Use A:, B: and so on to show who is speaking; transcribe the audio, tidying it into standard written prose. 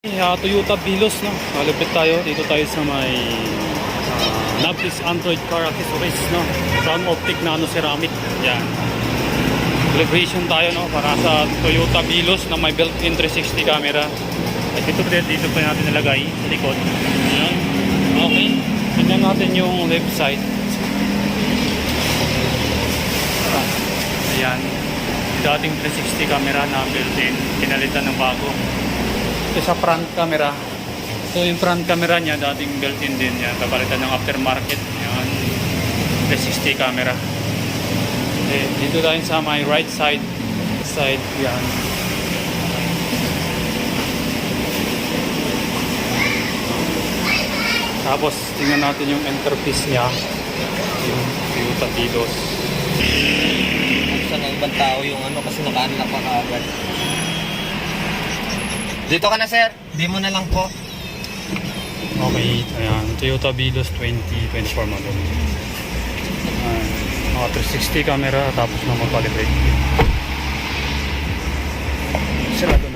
A: Toyota Vilos, no? Malupit tayo. Dito tayo sa may Navtis Android Car Accessories, no? Crown Optic Nano Ceramic. Yan. Calibration tayo, no? Para sa Toyota Vilos na may built-in 360 camera. At dito pa natin nilagay sa likod. Yan. Okay. Tignan natin yung left side. Ayan. Dating 360 camera na built-in. Pinalitan ng bago. Ito sa front camera. So yung front camera niya dating built-in din yan. Papalitan ng aftermarket. Yan. 360 camera. Okay, dito tayo sa my right side. Yan. Tapos tingnan natin yung interface niya. Yung Toyota Vilos.
B: Sa ng ibang tao yung ano kasi naka-unlock pa kaagad. Dito ka na, sir. Di mo na lang po.
A: Okay, ayan. Toyota Vilos 2024 model. Mga 360 camera tapos na mag-calibrate. Sarado